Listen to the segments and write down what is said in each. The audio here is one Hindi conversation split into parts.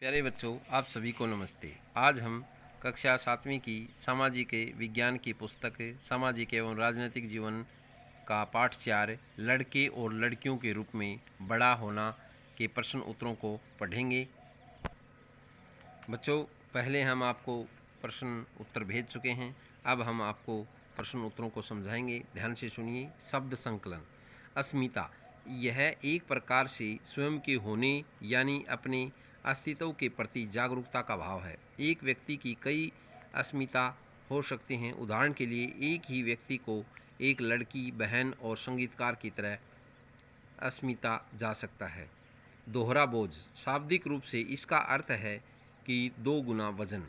प्यारे बच्चों, आप सभी को नमस्ते। आज हम कक्षा 7वीं की सामाजिक विज्ञान की पुस्तक सामाजिक एवं राजनीतिक जीवन का पाठ 4 लड़के और लड़कियों के रूप में बड़ा होना के प्रश्न उत्तरों को पढ़ेंगे। बच्चों, पहले हम आपको प्रश्न उत्तर भेज चुके हैं। अब हम आपको प्रश्न उत्तरों को समझाएंगे। ध्यान से सुनिए। शब्द संकलन। अस्मिता, यह एक प्रकार से स्वयं के होने यानी अपने अस्तित्व के प्रति जागरूकता का भाव है। एक व्यक्ति की कई अस्मिता हो सकती हैं। उदाहरण के लिए एक ही व्यक्ति को एक लड़की, बहन और संगीतकार की तरह अस्मिता जा सकता है। दोहरा बोझ, शाब्दिक रूप से इसका अर्थ है कि 2 गुना वजन।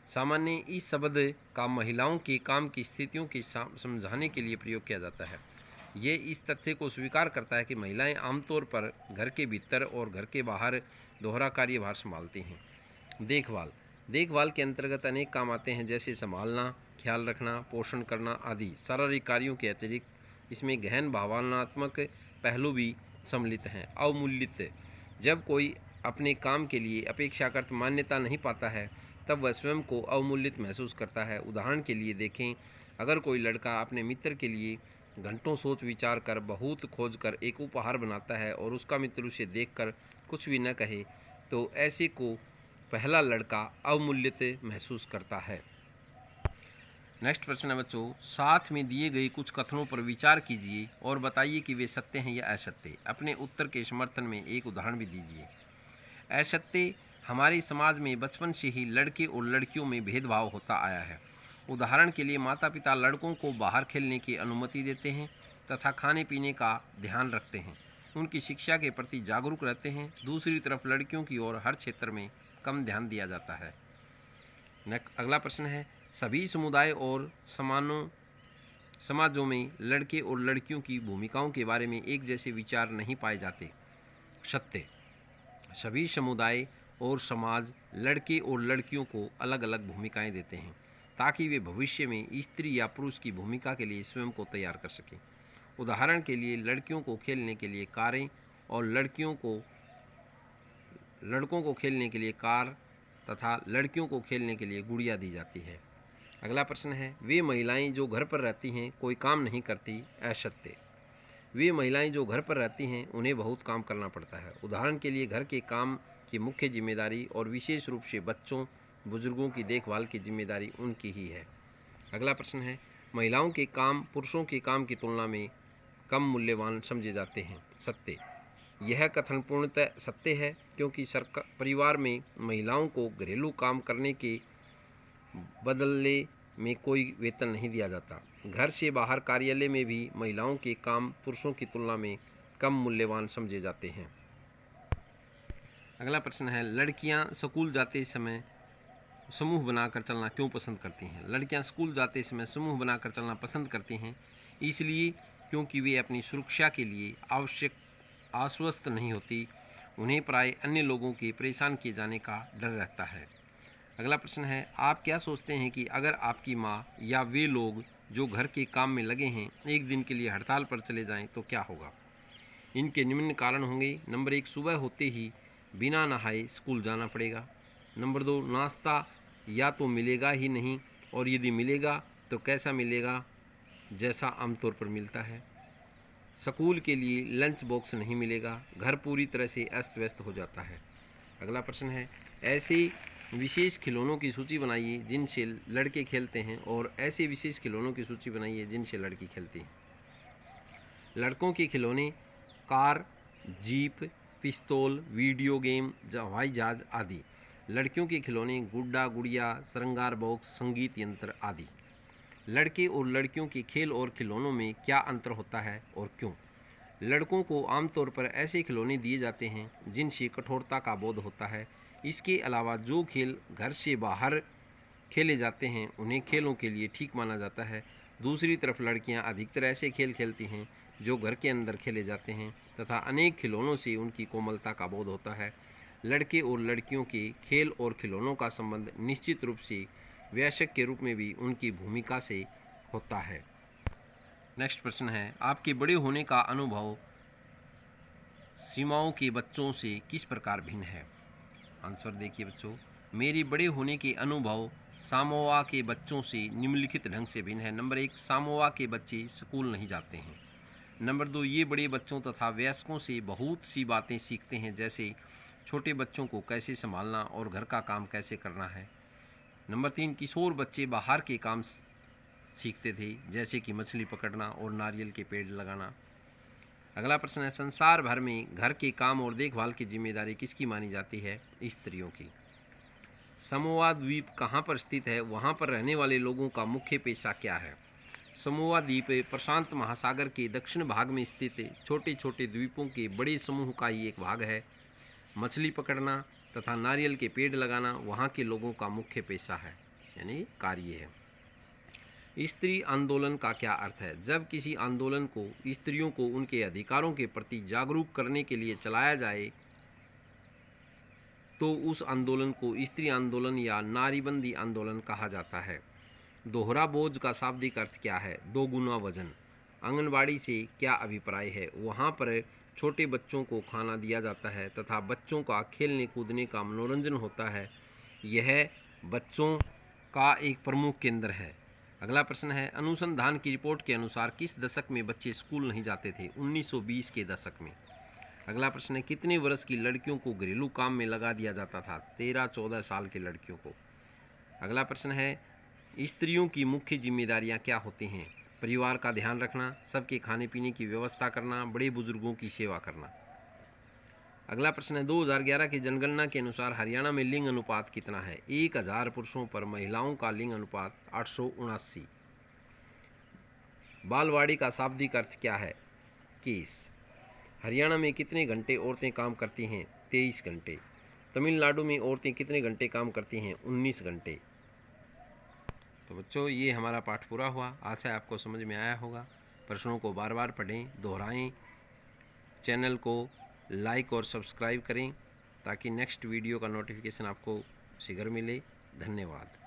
सामान्य इस शब्द का महिलाओं के काम की स्थितियों के समझाने के लिए प्रयोग किया जाता है। ये इस तथ्य को स्वीकार करता है कि महिलाएं आमतौर पर घर के भीतर और घर के बाहर दोहरा कार्यभार संभालती हैं। देखभाल के अंतर्गत अनेक काम आते हैं, जैसे संभालना, ख्याल रखना, पोषण करना आदि। शारीरिक कार्यों के अतिरिक्त इसमें गहन भावनात्मक पहलू भी सम्मिलित हैं। अवमूल्यित, जब कोई अपने काम के लिए अपेक्षाकृत मान्यता नहीं पाता है तब वह स्वयं को अवमूल्यित महसूस करता है। उदाहरण के लिए देखें, अगर कोई लड़का अपने मित्र के लिए घंटों सोच विचार कर बहुत खोज कर एक उपहार बनाता है और उसका मित्र उसे देखकर कुछ भी न कहे तो ऐसे को पहला लड़का अवमूल्यित महसूस करता है। नेक्स्ट प्रश्न है बच्चों, साथ में दिए गए कुछ कथनों पर विचार कीजिए और बताइए कि वे सत्य हैं या असत्य। अपने उत्तर के समर्थन में एक उदाहरण भी दीजिए। असत्य, हमारे समाज में बचपन से ही लड़के और लड़कियों में भेदभाव होता आया है। उदाहरण के लिए माता पिता लड़कों को बाहर खेलने की अनुमति देते हैं तथा खाने पीने का ध्यान रखते हैं, उनकी शिक्षा के प्रति जागरूक रहते हैं। दूसरी तरफ लड़कियों की ओर हर क्षेत्र में कम ध्यान दिया जाता है। अगला प्रश्न है, सभी समुदाय और समाजों में लड़के और लड़कियों की भूमिकाओं के बारे में एक जैसे विचार नहीं पाए जाते। सत्य, सभी समुदाय और समाज लड़के और लड़कियों को अलग अलग भूमिकाएं देते हैं ताकि वे भविष्य में स्त्री या पुरुष की भूमिका के लिए स्वयं को तैयार कर सकें। उदाहरण के लिए लड़कियों को खेलने के लिए कारें और लड़कों को खेलने के लिए कार तथा लड़कियों को खेलने के लिए गुड़िया दी जाती है। अगला प्रश्न है, वे महिलाएं जो घर पर रहती हैं कोई काम नहीं करती। असत्य, वे महिलाएं जो घर पर रहती हैं उन्हें बहुत काम करना पड़ता है। उदाहरण के लिए घर के काम की मुख्य जिम्मेदारी और विशेष रूप से बच्चों बुजुर्गों की देखभाल की जिम्मेदारी उनकी ही है। अगला प्रश्न है, महिलाओं के काम पुरुषों के काम की तुलना में कम मूल्यवान समझे जाते हैं। सत्य, यह कथन पूर्णतः सत्य है क्योंकि परिवार में महिलाओं को घरेलू काम करने के बदले में कोई वेतन नहीं दिया जाता। घर से बाहर कार्यालय में भी महिलाओं के काम पुरुषों की तुलना में कम मूल्यवान समझे जाते हैं। अगला प्रश्न है, लड़कियां स्कूल जाते समय समूह बनाकर चलना क्यों पसंद करती हैं। लड़कियां स्कूल जाते समय समूह बनाकर चलना पसंद करती हैं इसलिए क्योंकि वे अपनी सुरक्षा के लिए आश्वस्त नहीं होती। उन्हें प्राय अन्य लोगों के परेशान किए जाने का डर रहता है। अगला प्रश्न है, आप क्या सोचते हैं कि अगर आपकी माँ या वे लोग जो घर के काम में लगे हैं एक दिन के लिए हड़ताल पर चले जाएं तो क्या होगा। इनके निम्न कारण होंगे। नंबर 1, सुबह होते ही बिना नहाए स्कूल जाना पड़ेगा। नंबर 2, नाश्ता या तो मिलेगा ही नहीं और यदि मिलेगा तो कैसा मिलेगा, जैसा आमतौर पर मिलता है। स्कूल के लिए लंच बॉक्स नहीं मिलेगा। घर पूरी तरह से अस्त व्यस्त हो जाता है। अगला प्रश्न है, ऐसे विशेष खिलौनों की सूची बनाइए जिनसे लड़के खेलते हैं और ऐसे विशेष खिलौनों की सूची बनाइए जिनसे लड़की खेलती हैं। लड़कों के खिलौने कार, जीप, पिस्तौल, वीडियो गेम, हवाई जहाज आदि। लड़कियों के खिलौने गुड्डा, गुड़िया, श्रृंगार बॉक्स, संगीत यंत्र आदि। लड़के और लड़कियों के खेल और खिलौनों में क्या अंतर होता है और क्यों। लड़कों को आमतौर पर ऐसे खिलौने दिए जाते हैं जिनसे कठोरता का बोध होता है। इसके अलावा जो खेल घर से बाहर खेले जाते हैं उन्हें खेलों के लिए ठीक माना जाता है। दूसरी तरफ लड़कियां अधिकतर ऐसे खेल खेलती हैं जो घर के अंदर खेले जाते हैं तथा अनेक खिलौनों से उनकी कोमलता का बोध होता है। लड़के और लड़कियों के खेल और खिलौनों का संबंध निश्चित रूप से वयस्क के रूप में भी उनकी भूमिका से होता है। नेक्स्ट प्रश्न है, आपके बड़े होने का अनुभव सीमाओं के बच्चों से किस प्रकार भिन्न है। आंसर देखिए बच्चों, मेरी बड़े होने के अनुभव सामोआ के बच्चों से निम्नलिखित ढंग से भिन्न है। नंबर 1, सामोआ के बच्चे स्कूल नहीं जाते हैं। नंबर 2, ये बड़े बच्चों तथा वयस्कों से बहुत सी बातें सीखते हैं, जैसे छोटे बच्चों को कैसे संभालना और घर का काम कैसे करना है। नंबर 3, किशोर बच्चे बाहर के काम सीखते थे, जैसे कि मछली पकड़ना और नारियल के पेड़ लगाना। अगला प्रश्न है, संसार भर में घर के काम और देखभाल की जिम्मेदारी किसकी मानी जाती है? स्त्रियों की। समोआ द्वीप कहाँ पर स्थित है? वहाँ पर रहने वाले लोगों का मुख्य पेशा क्या है? समोआ द्वीप प्रशांत महासागर के दक्षिण भाग में स्थित छोटे छोटे द्वीपों के बड़े समूह का ही एक भाग है। मछली पकड़ना तथा नारियल के पेड़ लगाना वहाँ के लोगों का मुख्य पेशा है, यानी कार्य है। स्त्री आंदोलन का क्या अर्थ है? जब किसी आंदोलन को स्त्रियों को उनके अधिकारों के प्रति जागरूक करने के लिए चलाया जाए तो उस आंदोलन को स्त्री आंदोलन या नारीबंदी आंदोलन कहा जाता है। दोहरा बोझ का शाब्दिक अर्थ क्या है? दोगुना वजन। आंगनबाड़ी से क्या अभिप्राय है? वहाँ पर छोटे बच्चों को खाना दिया जाता है तथा बच्चों का खेलने कूदने का मनोरंजन होता है। यह बच्चों का एक प्रमुख केंद्र है। अगला प्रश्न है, अनुसंधान की रिपोर्ट के अनुसार किस दशक में बच्चे स्कूल नहीं जाते थे? 1920 के दशक में। अगला प्रश्न है, कितने वर्ष की लड़कियों को घरेलू काम में लगा दिया जाता था? 13-14 साल की लड़कियों को। अगला प्रश्न है, स्त्रियों की मुख्य जिम्मेदारियां क्या होती हैं? परिवार का ध्यान रखना, सबके खाने पीने की व्यवस्था करना, बड़े बुजुर्गों की सेवा करना। अगला प्रश्न है, 2011 की जनगणना के अनुसार हरियाणा में लिंग अनुपात कितना है? 1000 पुरुषों पर महिलाओं का लिंग अनुपात 879। बालवाड़ी का शाब्दिक अर्थ क्या है? केस। हरियाणा में कितने घंटे औरतें काम करती हैं? 23 घंटे। तमिलनाडु में औरतें कितने घंटे काम करती हैं? 19 घंटे। तो बच्चों, ये हमारा पाठ पूरा हुआ। आशा है आपको समझ में आया होगा। प्रश्नों को बार बार पढ़ें, दोहराएं, चैनल को लाइक और सब्सक्राइब करें ताकि नेक्स्ट वीडियो का नोटिफिकेशन आपको शीघ्र मिले। धन्यवाद।